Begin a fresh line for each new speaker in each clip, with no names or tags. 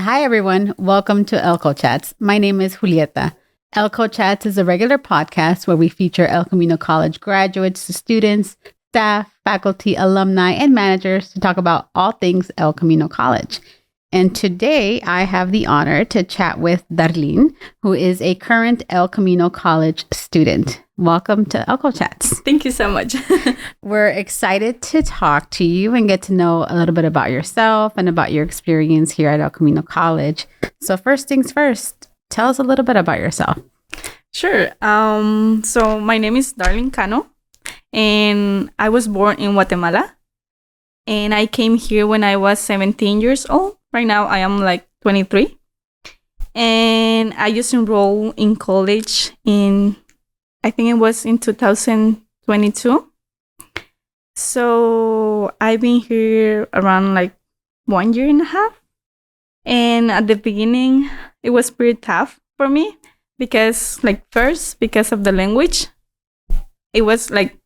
Hi, everyone. Welcome to ElCo Chats. My name is Julieta. ElCo Chats is a regular podcast where we feature El Camino College graduates, students, staff, faculty, alumni, and managers to talk about all things El Camino College. And today I have the honor to chat with Darlin, who is a current El Camino College student. Welcome to ElCo Chats.
Thank you so much.
We're excited to talk to you and get to know a little bit about yourself and about your experience here at El Camino College. So first things first, tell us a little bit about yourself.
Sure. So my name is Darlin Cano, and I was born in Guatemala. And I came here when I was 17 years old. Right now, I am like 23. And I just enrolled in college I think it was in 2022. So I've been here around like 1 year and a half. And at the beginning, it was pretty tough for me because because of the language, it was like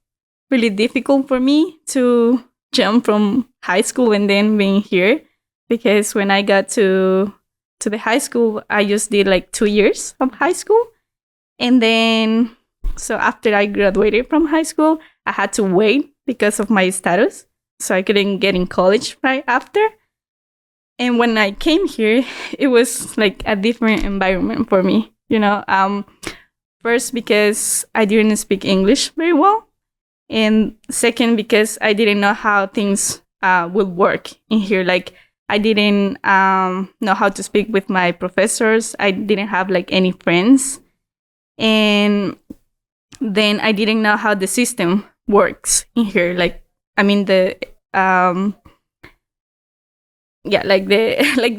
really difficult for me to jump from high school and then being here. Because when I got to the high school, I just did like 2 years of high school. And then, so after I graduated from high school, I had to wait because of my status. So I couldn't get in college right after. And when I came here, it was like a different environment for me. First, because I didn't speak English very well. And second, because I didn't know how things would work in here. Like, I didn't know how to speak with my professors. I didn't have like any friends. And then I didn't know how the system works in here. Like, I mean, the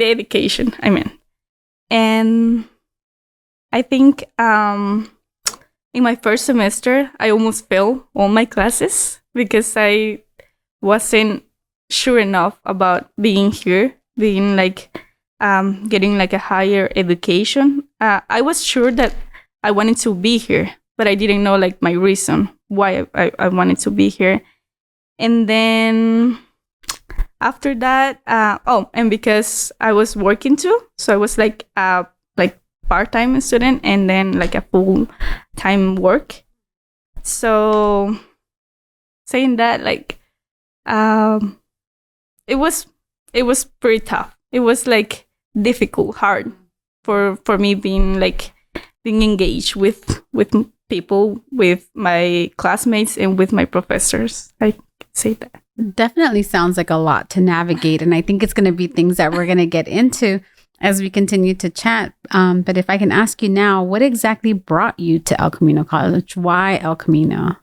education, I mean. And I think in my first semester, I almost failed all my classes because I wasn't sure enough about being here, being like getting like a higher education. I was sure that I wanted to be here, but I didn't know like my reason why I wanted to be here. And then after that, and because I was working too, so I was like part-time student and then like a full-time work. So saying that, like, it was pretty tough. It was like difficult, hard for me being engaged with people, with my classmates and with my professors. I can say that.
Definitely sounds like a lot to navigate. And I think it's going to be things that we're going to get into as we continue to chat. But if I can ask you now, what exactly brought you to El Camino College? Why El Camino?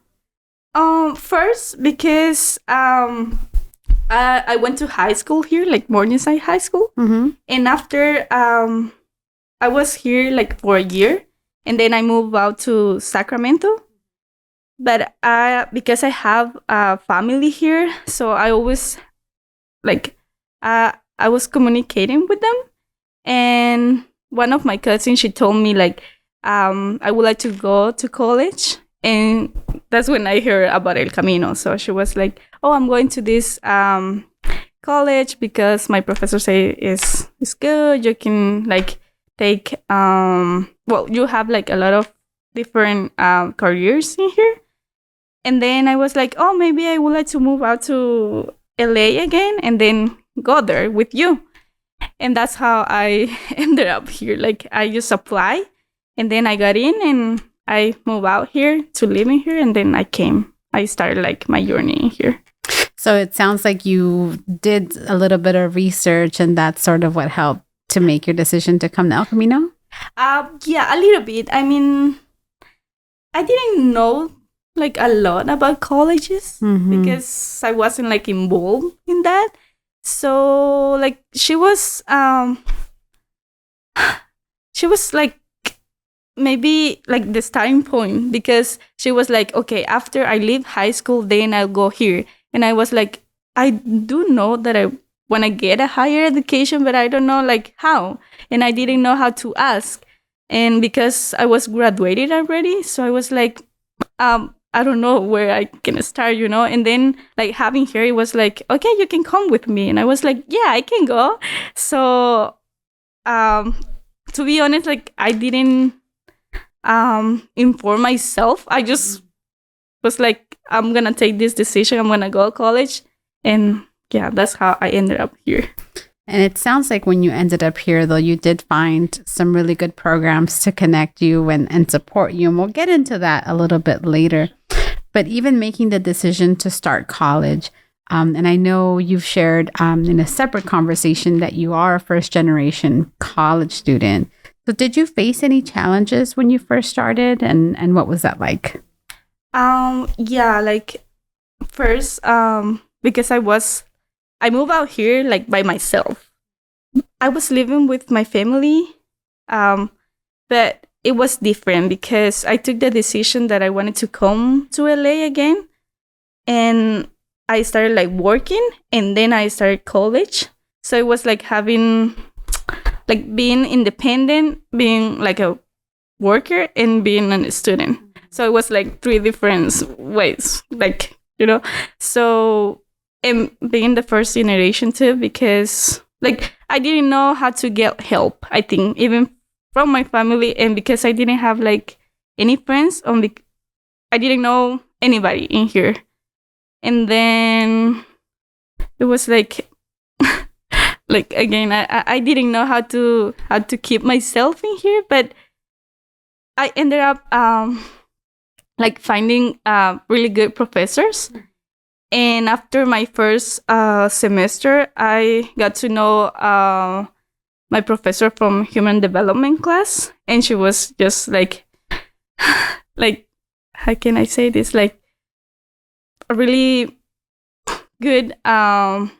First, because I went to high school here, like Morningside High School.
Mm-hmm.
And after I was here like for a year. And then I moved out to Sacramento. But because I have a family here, so I always I was communicating with them. And one of my cousins, she told me I would like to go to college. And that's when I heard about El Camino. So she was like, "Oh, I'm going to this college because my professor say it's good. You can like take you have like a lot of different careers in here." And then I was like, "Oh, maybe I would like to move out to LA again and then go there with you." And that's how I ended up here. Like, I just apply and then I got in and I moved out here to live in here. And then I started like my journey here.
So it sounds like you did a little bit of research and that's sort of what helped to make your decision to come to El Camino?
Yeah, a little bit. I mean, I didn't know like a lot about colleges because I wasn't like involved in that. So like she was like maybe like the starting point, because she was like, "Okay, after I leave high school, then I'll go here." And I was like, I do know that I want to get a higher education, but I don't know like how. And I didn't know how to ask. And because I was graduated already, so I was like, I don't know where I can start, you know? And then like having her, it was like, "Okay, you can come with me." And I was like, "Yeah, I can go." So to be honest, like I didn't inform myself. I just was like, I'm gonna take this decision. I'm gonna go to college, and yeah, that's how I ended up here.
And it sounds like when you ended up here, though, you did find some really good programs to connect you and support you. And we'll get into that a little bit later. But even making the decision to start college, and I know you've shared in a separate conversation that you are a first generation college student. So did you face any challenges when you first started? And what was that like?
Yeah, like first, because I moved out here like by myself. I was living with my family, but it was different because I took the decision that I wanted to come to LA again, and I started like working, and then I started college. So it was like being independent, being like a worker, and being a student. So it was like three different ways, like, so. And being the first generation too, because like I didn't know how to get help, I think, even from my family, and because I didn't have like any friends, I didn't know anybody in here. And then it was like like again, I didn't know how to keep myself in here, but I ended up like finding really good professors. And after my first semester, I got to know my professor from human development class, and she was just like how can I say this? Like a really good. I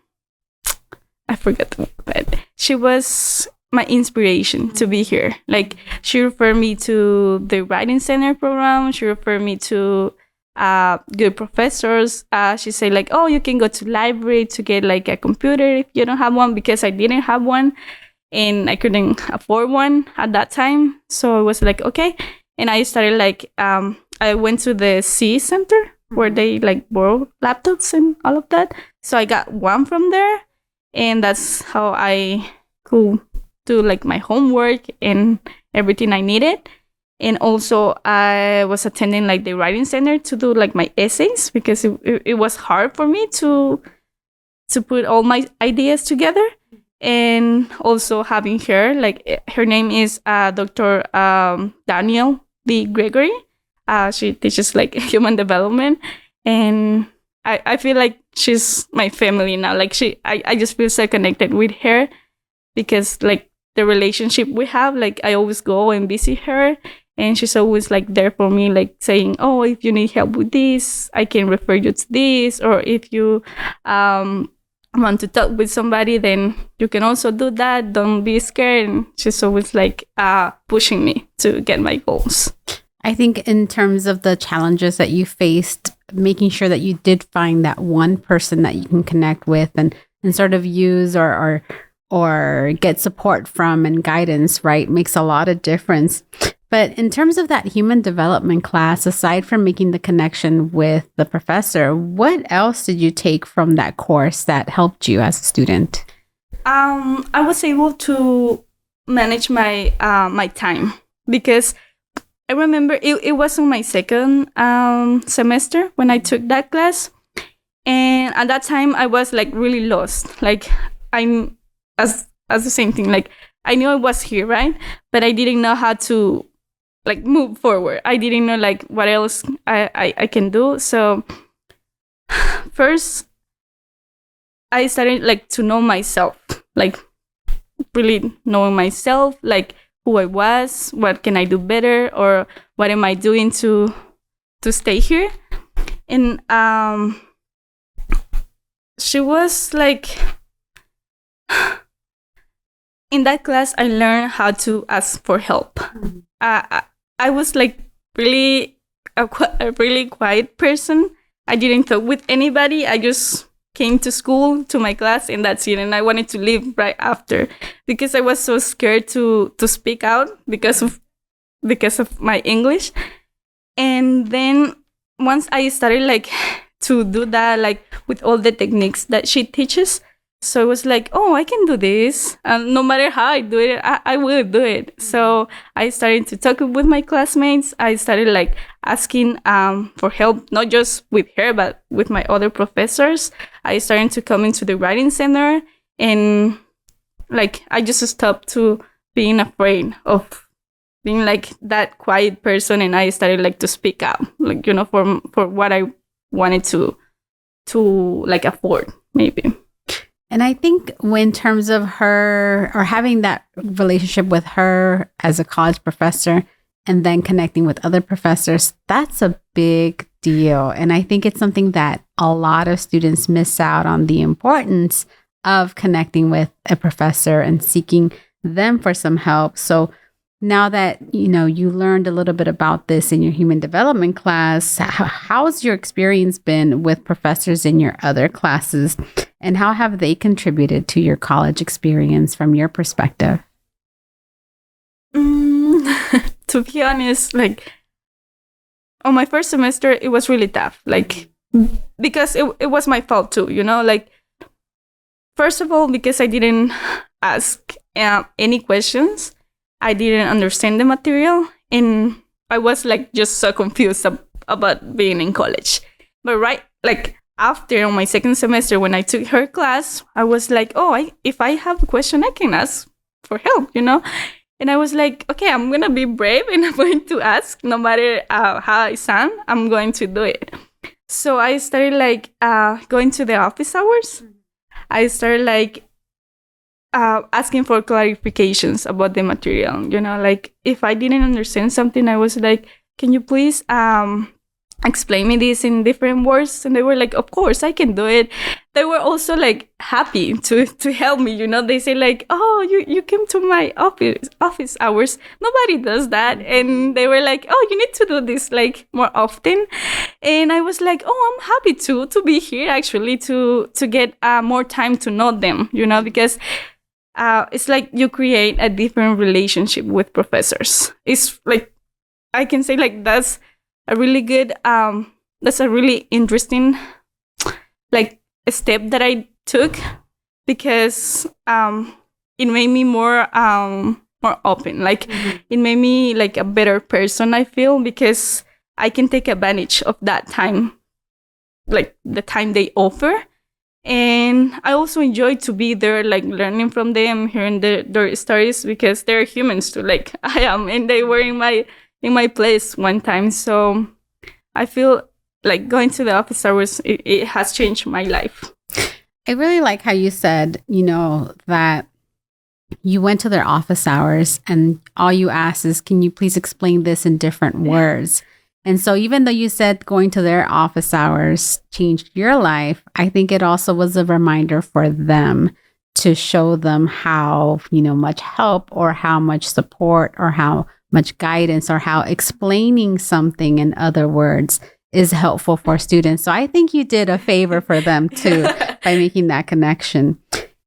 forgot the word. She was my inspiration to be here. Like she referred me to the writing center program. She referred me to good professors. She said like, oh, you can go to library to get like a computer if you don't have one, because I didn't have one and I couldn't afford one at that time. So it was like, okay. And I started like, I went to the C center where they like borrow laptops and all of that. So I got one from there, and that's how I could do like my homework and everything I needed. And also I was attending like the writing center to do like my essays, because it was hard for me to put all my ideas together. And also having her, like her name is Dr. Daniel D. Gregory. She teaches like human development, and I feel like she's my family now. Like I just feel so connected with her, because like the relationship we have, like I always go and visit her, and she's always like there for me, like saying, oh, if you need help with this, I can refer you to this, or if you want to talk with somebody, then you can also do that. Don't be scared. And she's always like pushing me to get my goals.
I think in terms of the challenges that you faced, making sure that you did find that one person that you can connect with and sort of use or get support from and guidance, right, makes a lot of difference. But in terms of that human development class, aside from making the connection with the professor, what else did you take from that course that helped you as a student?
I was able to manage my my time, because I remember it was on my second semester when I took that class. And at that time I was like really lost. Like I'm as the same thing. Like I knew I was here, right? But I didn't know how to like move forward. I didn't know like what else I can do. So first I started like to know myself, like really knowing myself, like who I was, what can I do better, or what am I doing to stay here. And she was like, in that class I learned how to ask for help. I was like really a really quiet person. I didn't talk with anybody. I just came to school, to my class, and that's it. And I wanted to leave right after, because I was so scared to speak out because of my English. And then once I started like to do that, like with all the techniques that she teaches, So it was like, oh, I can do this. And no matter how I do it, I will do it. So I started to talk with my classmates. I started like asking for help, not just with her, but with my other professors. I started to come into the writing center, and like I just stopped to being afraid of being like that quiet person, and I started like to speak up, like, you know, for what I wanted to like afford, maybe.
And I think in terms of her or having that relationship with her as a college professor and then connecting with other professors, that's a big deal. And I think it's something that a lot of students miss out on, the importance of connecting with a professor and seeking them for some help. So now that, you know, you learned a little bit about this in your human development class, how's your experience been with professors in your other classes, and how have they contributed to your college experience from your perspective?
To be honest, like on my first semester, it was really tough, like because it was my fault too, you know, like first of all, because I didn't ask any questions. I didn't understand the material, and I was like just so confused about being in college. But like after on my second semester, when I took her class, I was like, oh, if I have a question, I can ask for help, you know? And I was like, okay, I'm going to be brave and I'm going to ask, no matter how I sound, I'm going to do it. So I started like going to the office hours. I started like asking for clarifications about the material, you know, like if I didn't understand something, I was like, can you please explain me this in different words? And they were like, of course, I can do it. They were also like happy to help me, you know. They say like, oh, you came to my office hours. Nobody does that. And they were like, oh, you need to do this like more often. And I was like, oh, I'm happy to be here actually, to get more time to know them, you know, because it's like you create a different relationship with professors. It's like, I can say like that's a really good, that's a really interesting like step that I took, because it made me more open. Like it made me like a better person, I feel, because I can take advantage of that time, like the time they offer. And I also enjoy to be there, like learning from them, hearing their stories, because they're humans too, like I am, and they were in my place one time. So I feel like going to the office hours, it has changed my life.
I really like how you said, you know, that you went to their office hours and all you asked is, can you please explain this in different words? And so even though you said going to their office hours changed your life, I think it also was a reminder for them to show them how, you know, much help or how much support or how much guidance or how explaining something in other words is helpful for students. So I think you did a favor for them too by making that connection.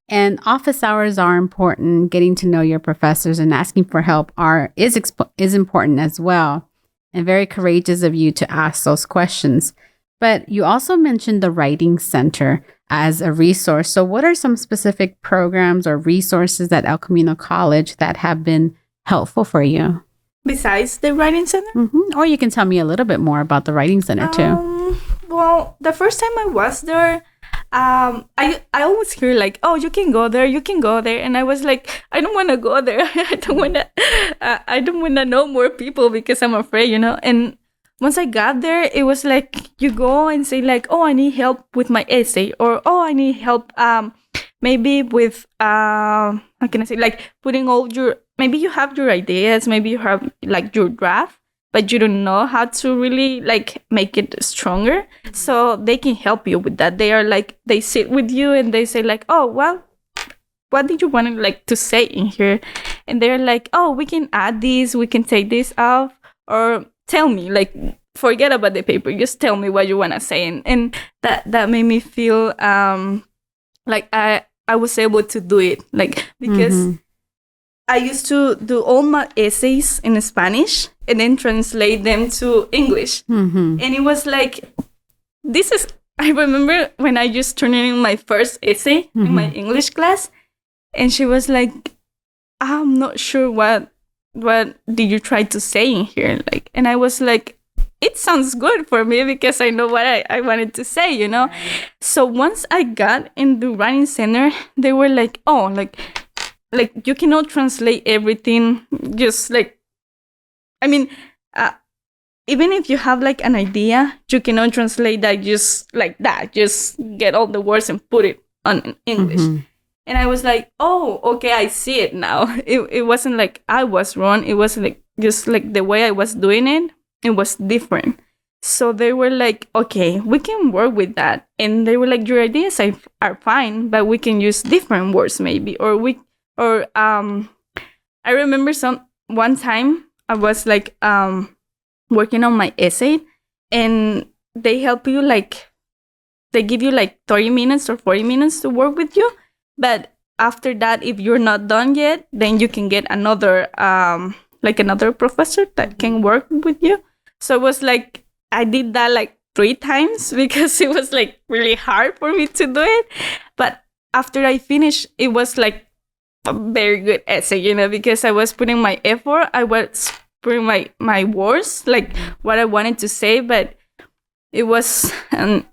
And office hours are important. Getting to know your professors and asking for help is important as well. And very courageous of you to ask those questions. But you also mentioned the Writing Center as a resource. So what are some specific programs or resources at El Camino College that have been helpful for you?
Besides the Writing Center?
Mm-hmm. Or you can tell me a little bit more about the Writing Center too.
Well, the first time I was there, I always hear like, oh, you can go there, and I was like, I don't want to go there. I don't want to know more people because I'm afraid, you know. And once I got there, it was like you go and say like, oh, I need help with my essay, or oh, I need help maybe with how can I say, like putting all your, maybe you have your ideas, maybe you have like your draft, but you don't know how to really like make it stronger. So they can help you with that. They are like, they sit with you and they say like, oh, well, what did you want like to say in here? And they're like, oh, we can add this, we can take this off, or tell me, like, forget about the paper, just tell me what you want to say. And that made me feel like I was able to do it, like, because I used to do all my essays in Spanish and then translate them to English. And it was like, this is I remember when I just turned in my first essay in my English class, and she was like, I'm not sure what did you try to say in here? Like, and I was like, it sounds good for me because I know what I wanted to say, you know? Right. So once I got in the writing center, they were like, oh, like you cannot translate everything just like, I mean, even if you have like an idea, you cannot translate that just like that. Just get all the words and put it on English. And I was like, oh, okay, I see it now. It wasn't like I was wrong. It was like just like the way I was doing it, it was different. So they were like, okay, we can work with that. And they were like, your ideas are fine, but we can use different words maybe. I remember one time I was like working on my essay, and they help you like, they give you like 30 minutes or 40 minutes to work with you. But after that, if you're not done yet, then you can get another another professor that can work with you. So it was like, I did that like 3 times because it was like really hard for me to do it. But after I finished, it was like a very good essay, you know, because I was putting my effort. I was putting my words, like what I wanted to say, but it was a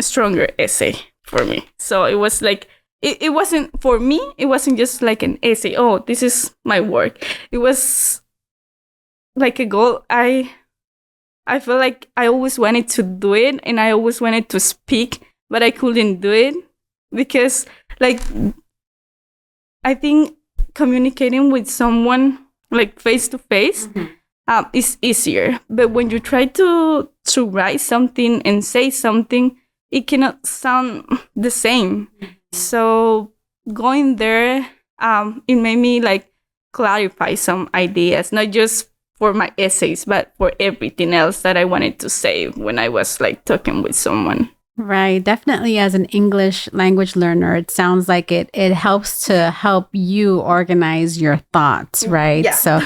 stronger essay for me. So it was like, it wasn't, for me, it wasn't just like an essay. Oh, this is my work. It was like a goal. I feel like I always wanted to do it, and I always wanted to speak, but I couldn't do it because, like, I think communicating with someone like face to face is easier. But when you try to write something and say something, it cannot sound the same. So going there, it made me like clarify some ideas, not just for my essays, but for everything else that I wanted to say when I was like talking with someone.
Right. Definitely as an English language learner, it sounds like it helps to help you organize your thoughts, right?
Yeah.
So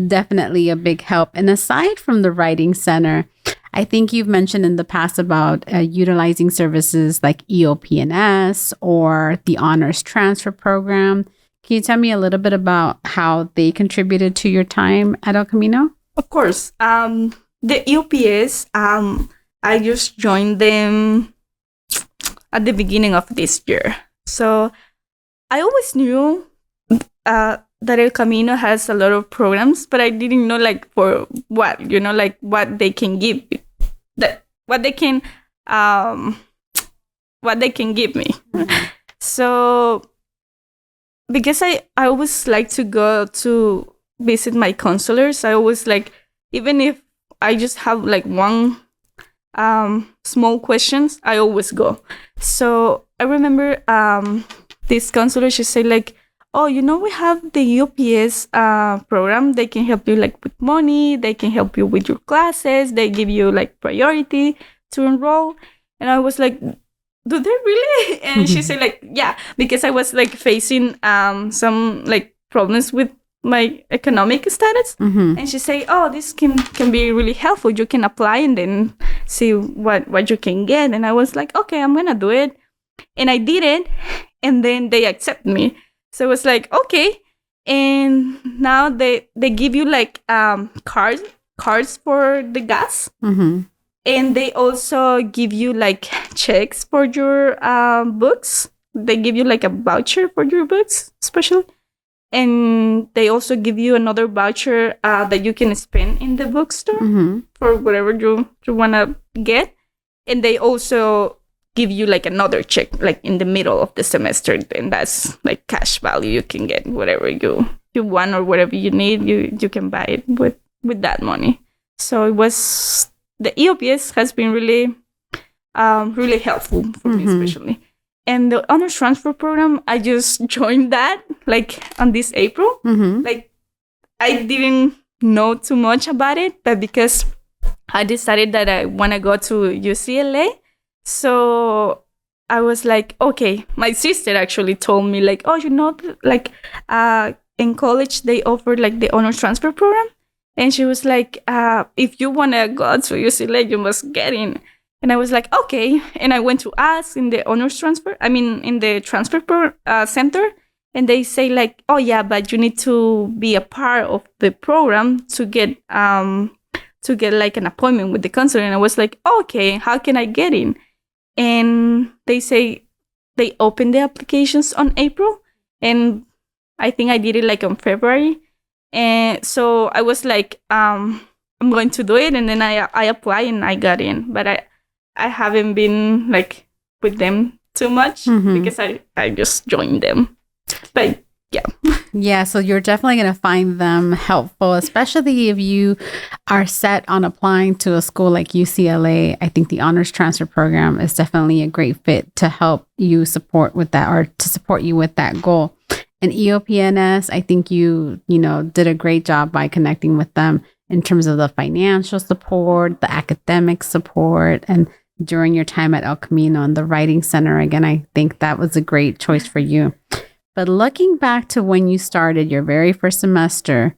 definitely a big help. And aside from the writing center, I think you've mentioned in the past about utilizing services like EOP&S or the Honors Transfer Program. Can you tell me a little bit about how they contributed to your time at El Camino?
Of course. The EOPS, I just joined them at the beginning of this year. So I always knew that El Camino has a lot of programs, but I didn't know like for what, you know, like what they can give, what they can give me. So because I always like to go to visit my counselors, I always like, even if I just have like one small questions, I always go. So I remember this counselor, she said like, oh, you know, we have the UPS program. They can help you like with money. They can help you with your classes. They give you like priority to enroll. And I was like, do they really? And she said like, yeah, because I was like facing some like problems with my economic status. And she said, oh, this can be really helpful. You can apply and then see what you can get. And I was like, okay, I'm gonna do it. And I did it, and then they accept me. So it was like, okay. And now they give you like cards for the gas. And they also give you like checks for your books. They give you like a voucher for your books, especially. And they also give you another voucher that you can spend in the bookstore for whatever you want to get. And they also give you like another check like in the middle of the semester. And that's like cash value. You can get whatever you want or whatever you need. You can buy it with that money. So it was, the EOPS has been really, really helpful for me, especially. And the Honors Transfer Program, I just joined that like on this April. Like I didn't know too much about it, but because I decided that I want to go to UCLA, so I was like, okay. My sister actually told me like, oh, you know, like in college they offered like the Honors Transfer Program, and she was like, if you want to go to UCLA, you must get in. And I was like, okay. And I went to ask in the honors transfer, in the transfer center. And they say like, oh yeah, but you need to be a part of the program to get like an appointment with the consulate. And I was like, okay, how can I get in? And they say they opened the applications on April. And I think I did it like on February. And so I was like, I'm going to do it. And then I applied and I got in. But I haven't been like with them too much because I just joined them. But yeah.
Yeah, so you're definitely going to find them helpful, especially if you are set on applying to a school like UCLA. I think the honors transfer program is definitely a great fit to help you support with that, or to support you with that goal. And EOPNS, I think you did a great job by connecting with them in terms of the financial support, the academic support, and during your time at El Camino and the Writing Center. Again, I think that was a great choice for you. But looking back to when you started your very first semester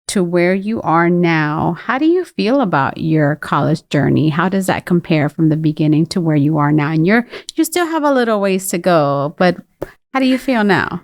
to where you are now, how do you feel about your college journey? How does that compare from the beginning to where you are now? And you still have a little ways to go, but how do you feel now?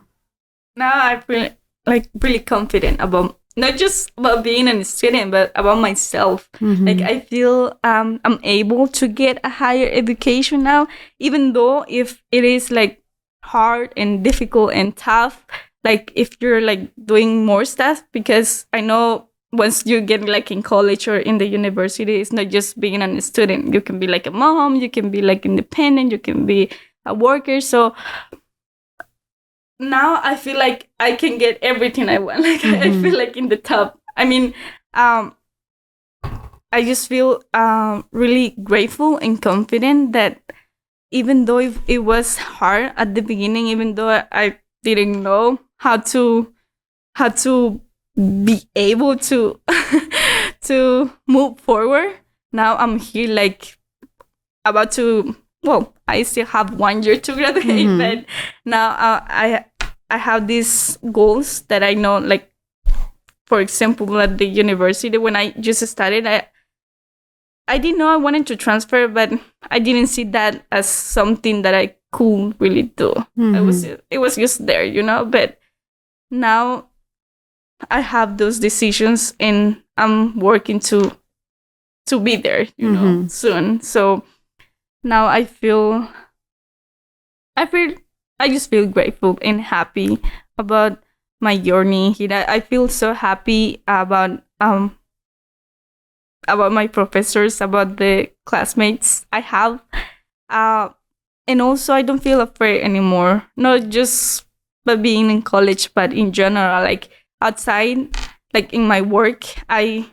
Now I feel like really confident about not just about being a student, but about myself. Like I feel I'm able to get a higher education now, even though if it is like hard and difficult and tough, like if you're like doing more stuff, because I know once you get like in college or in the university, it's not just being a student. You can be like a mom, you can be like independent, you can be a worker. So now I feel like I can get everything I want. Like I feel like in the top. I just feel really grateful and confident that even though it was hard at the beginning, even though I didn't know how to be able to to move forward, now I'm here like about to. Well, I still have 1 year to graduate, but now I have these goals that I know. Like, for example, at the university when I just started, I didn't know I wanted to transfer, but I didn't see that as something that I could really do. It was just there, But now I have those decisions, and I'm working to be there, soon. So now I just feel grateful and happy about my journey here. I feel so happy about my professors, about the classmates I have. And also I don't feel afraid anymore. Not just by being in college, but in general, like outside, like in my work, I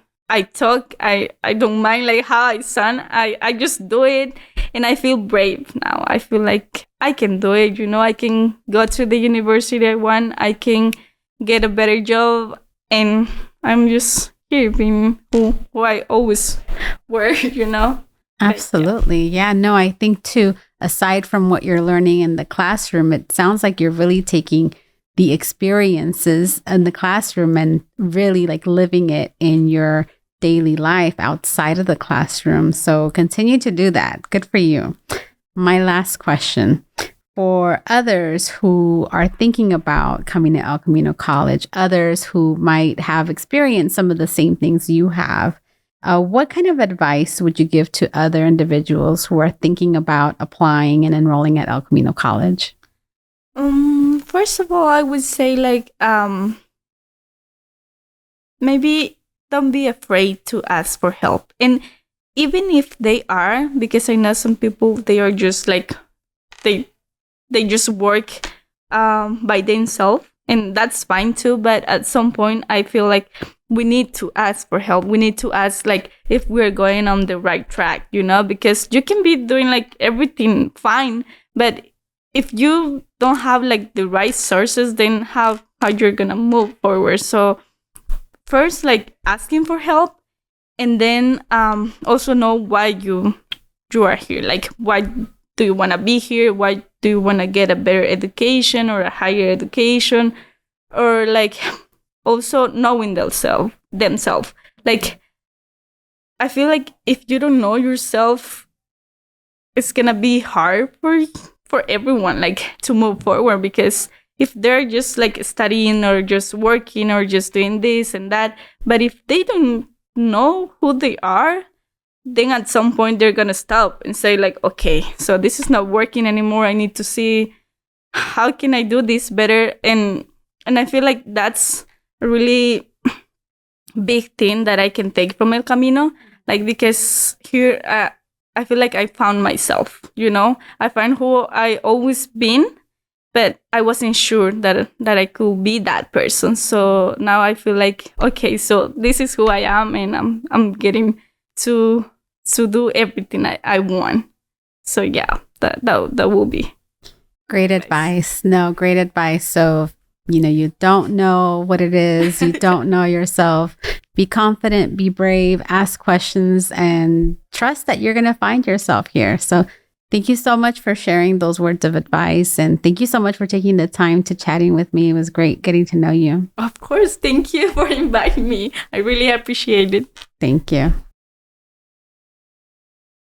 talk, I don't mind like how I sound. I just do it, and I feel brave now. I feel like I can do it, I can go to the university I want, I can get a better job, and I'm just here being who I always were,
Absolutely. Yeah, no, I think too, aside from what you're learning in the classroom, it sounds like you're really taking the experiences in the classroom and really like living it in your daily life outside of the classroom. So continue to do that. Good for you. My last question. For others who are thinking about coming to El Camino College, others who might have experienced some of the same things you have, what kind of advice would you give to other individuals who are thinking about applying and enrolling at El Camino College?
First of all, I would say like maybe don't be afraid to ask for help. And even if they are, because I know some people, they are just like they just work by themselves, and that's fine too. But at some point, I feel like we need to ask for help. We need to ask like if we're going on the right track, because you can be doing like everything fine, but if you don't have like the right sources, then how you're gonna move forward. So first, like asking for help, and then also know why you are here. Like, why do you want to be here? Why do you want to get a better education or a higher education? Or like also knowing themselves. Like, I feel like if you don't know yourself, it's gonna be hard for everyone like to move forward, because if they're just like studying or just working or just doing this and that, but if they don't know who they are, then at some point they're gonna stop and say like, okay, so this is not working anymore. I need to see how can I do this better. And I feel like that's a really big thing that I can take from El Camino, like, because here I feel like I found myself, I find who I always been, but I wasn't sure that I could be that person. So now I feel like, okay, so this is who I am, and I'm getting to do everything I want. So yeah, that will be
great advice. No, great advice. So, you don't know what it is. You don't know yourself. Be confident, be brave, ask questions, and trust that you're going to find yourself here. So thank you so much for sharing those words of advice. And thank you so much for taking the time to chatting with me. It was great getting to know you.
Of course. Thank you for inviting me. I really appreciate it.
Thank you.